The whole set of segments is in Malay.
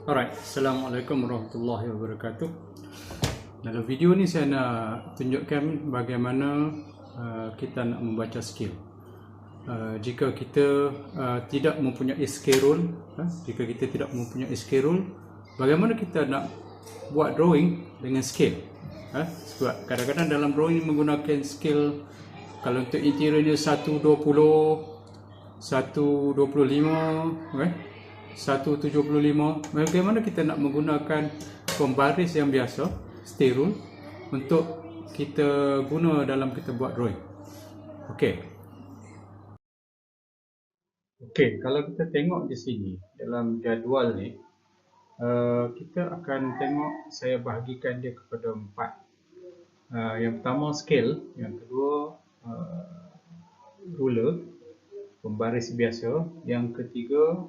Alright, Assalamualaikum warahmatullahi wabarakatuh. Dalam video ni saya nak tunjukkan bagaimana kita nak membaca scale. Jika kita tidak mempunyai scale rule, bagaimana kita nak buat drawing dengan scale? Sebab kadang-kadang dalam drawing menggunakan scale, kalau untuk interiornya 120, 125, 175, bagaimana kita nak menggunakan pembaris yang biasa, stay rule, untuk kita guna dalam kita buat drawing. Okey, kalau kita tengok di sini dalam jadual ni, kita akan tengok, saya bahagikan dia kepada 4. Yang pertama scale, yang kedua ruler, pembaris biasa, yang ketiga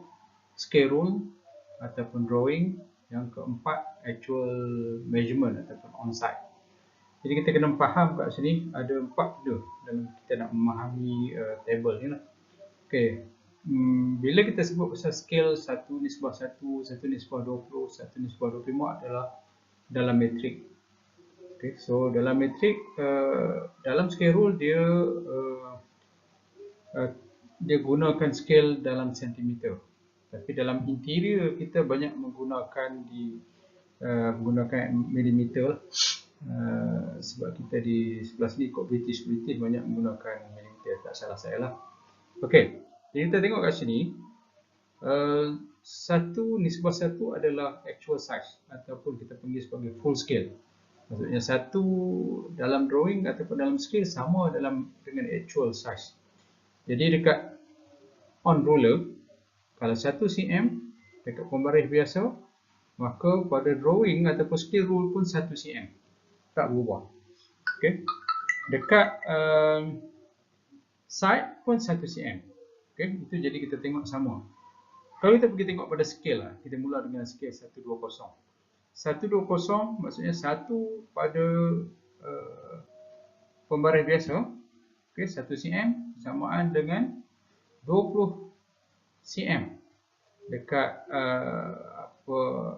scale rule ataupun drawing, yang keempat actual measurement ataupun on-site. Jadi kita kena faham kat sini ada 4 benda dalam kita nak memahami table ni lah. Okey, bila kita sebut pasal scale 1:1, 1:20, 1:25 adalah dalam metrik. Okay, so dalam metrik, dalam scale rule dia gunakan scale dalam sentimeter. Tapi dalam interior kita banyak menggunakan milimeter, sebab kita di sebelah sini kot British banyak menggunakan milimeter, tak salah saya lah. Okey, jadi kita tengok kat sini, 1:1 adalah actual size ataupun kita panggil sebagai full scale. Maksudnya satu dalam drawing ataupun dalam scale sama dengan actual size. Jadi dekat on ruler, kalau 1 cm dekat pembaris biasa, maka pada drawing ataupun scale rule pun 1 cm, tak berubah. Okey, dekat side pun 1 cm. Okey, itu jadi kita tengok sama. Kalau kita pergi tengok pada scale lah, kita mula dengan scale 120. 120 maksudnya 1 pada pembaris biasa, okey, 1 cm samaan dengan 20 cm. Dekat 20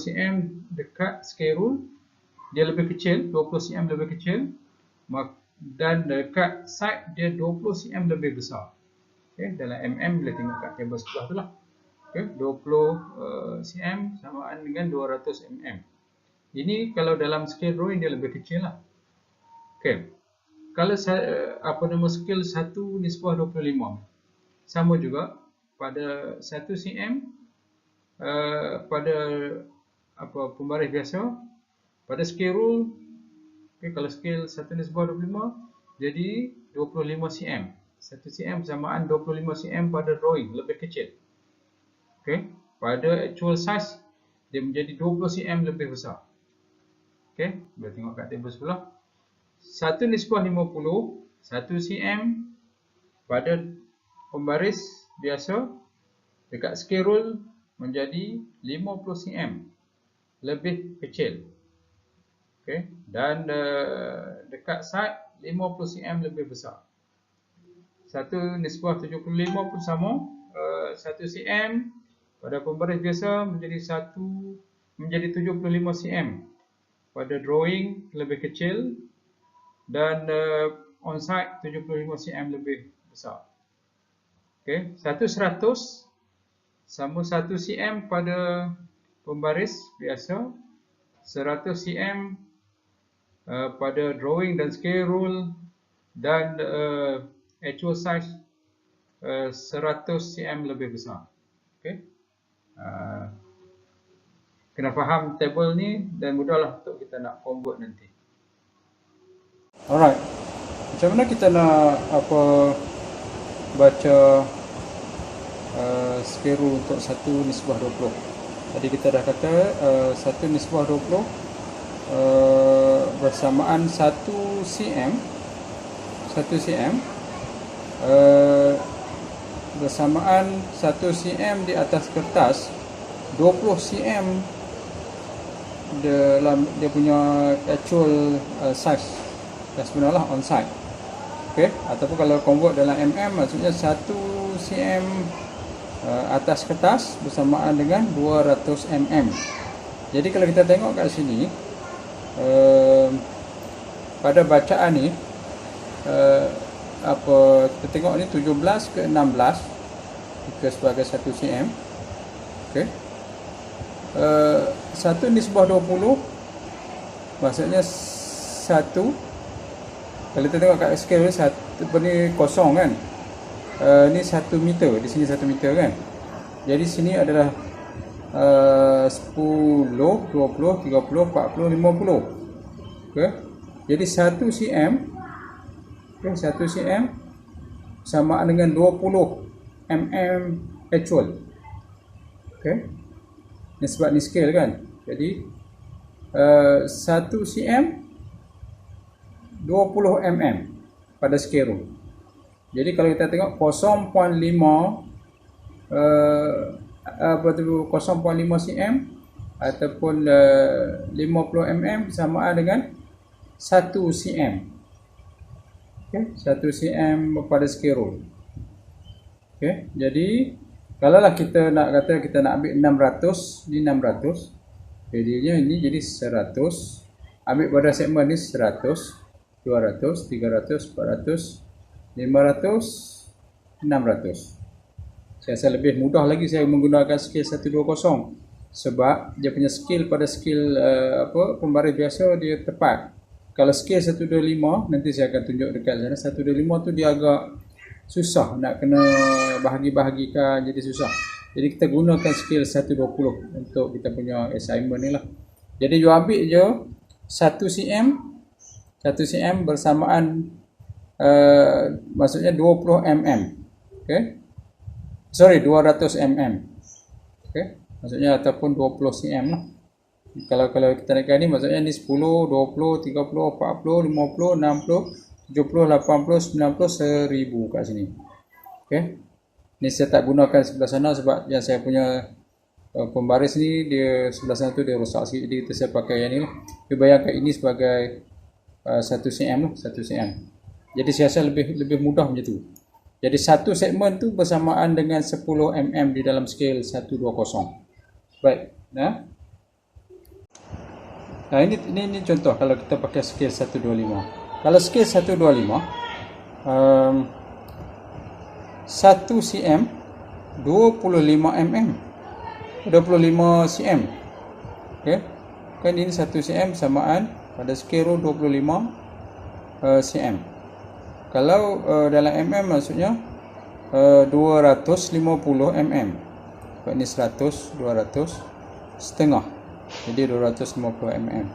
cm dekat scale rule dia lebih kecil, 20 cm lebih kecil, dan dekat side dia 20 cm lebih besar. Okay, dalam mm boleh tengok kat table sebelah tu lah. Okay, 20 cm samaan dengan 200 mm. Ini kalau dalam scale drawing dia lebih kecil lah. Okay, kalau scale 1:25, sama juga pada 1 cm pada pembaris biasa, pada scale rule. Okay, kalau scale 1:25 jadi 25 cm. 1 cm samaan 25 cm pada drawing, lebih kecil. Okay, pada actual size dia menjadi 20 cm lebih besar. Okay, boleh tengok kat table sebelah. 1:50, 1 cm pada pembaris biasa, dekat scale rule menjadi 50 cm lebih kecil. Okay, dan dekat side 50 cm lebih besar. 1:75 pun sama, 1 cm pada pembaris biasa menjadi 75 cm pada drawing lebih kecil, dan on site 75 cm lebih besar. Okey, 1:100 sama 1 cm pada pembaris biasa, 100 cm pada drawing dan scale rule, dan actual size 100 cm lebih besar. Okey, kena faham table ni dan mudahlah untuk kita nak convert nanti. Alright, macam mana kita nak baca scale rule untuk 1:20? Tadi kita dah kata 1:20 bersamaan 1 cm bersamaan 1 cm di atas kertas, 20 cm dalam dia punya actual size yang sebenar lah, on site. Okey, ataupun kalau convert dalam mm, maksudnya 1 cm atas kertas bersamaan dengan 200 mm. Jadi kalau kita tengok kat sini, pada bacaan ni, kita tengok ni 17 ke 16 jika sebagai 1 cm. Okey. 1 nisbah 20 maksudnya 1, kalau kita tengok kat scale ni, 1 ni kosong kan. Ni 1 meter, di sini 1 meter kan. Jadi sini adalah 10, 20, 30, 40, 50. Okey. Jadi 1 cm, okay, 1 cm sama dengan 20 mm actual. Okey. Ni sebab ni scale kan. Jadi 1 cm 20 mm pada scale rule. Jadi kalau kita tengok 0.5 0.5 cm ataupun 50 mm bersamaan dengan 1 cm. Okey, 1 cm pada scale rule. Okey, jadi kalaulah kita nak kata kita nak ambil 600, ni 600. Jadinya ini jadi 100. Ambil pada segmen ni 100, 200, 300, 400, 500, 600. Saya rasa lebih mudah lagi saya menggunakan scale 120 sebab dia punya skill pada skill pembaris biasa dia tepat. Kalau scale 125 nanti saya akan tunjuk dekat sana, 125 tu dia agak susah nak kena bahagi-bahagikan, jadi susah. Jadi kita gunakan scale 120 untuk kita punya assignment ni lah. Jadi you ambil je 1 cm bersamaan maksudnya 20 mm. Okey. Sorry, 200 mm. Okey. Maksudnya ataupun 20 cm lah. Kalau kita naikkan ni maksudnya ni 10, 20, 30, 40, 50, 60, 70, 80, 90, 1000 kat sini. Okey. Ni saya tak gunakan sebelah sana sebab yang saya punya pembaris ni dia sebelah sana tu dia rosak sikit, jadi kita saya pakai yang ni lah. Kita bayangkan ini sebagai 1 cm lah, 1 cm. Jadi saya rasa lebih mudah macam tu. Jadi satu segmen tu bersamaan dengan 10 mm di dalam scale 120. Baik, nah. Nah, ini contoh kalau kita pakai scale 125. Kalau scale 125 1 cm 25 mm 25 cm. Okey. Kan ini 1 cm samaan pada scale 25 cm. Kalau dalam mm maksudnya 250 mm. Sebab ini 100, 200 setengah. Jadi 250 mm.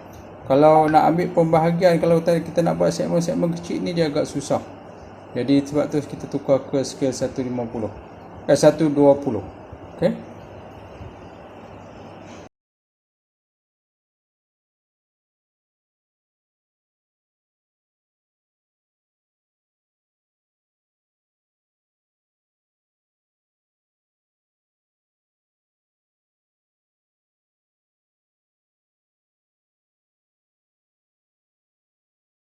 Kalau nak ambil pembahagian, kalau kita nak buat segmen-segmen kecil ni dia agak susah. Jadi sebab tu kita tukar ke scale 150. 120. Okey.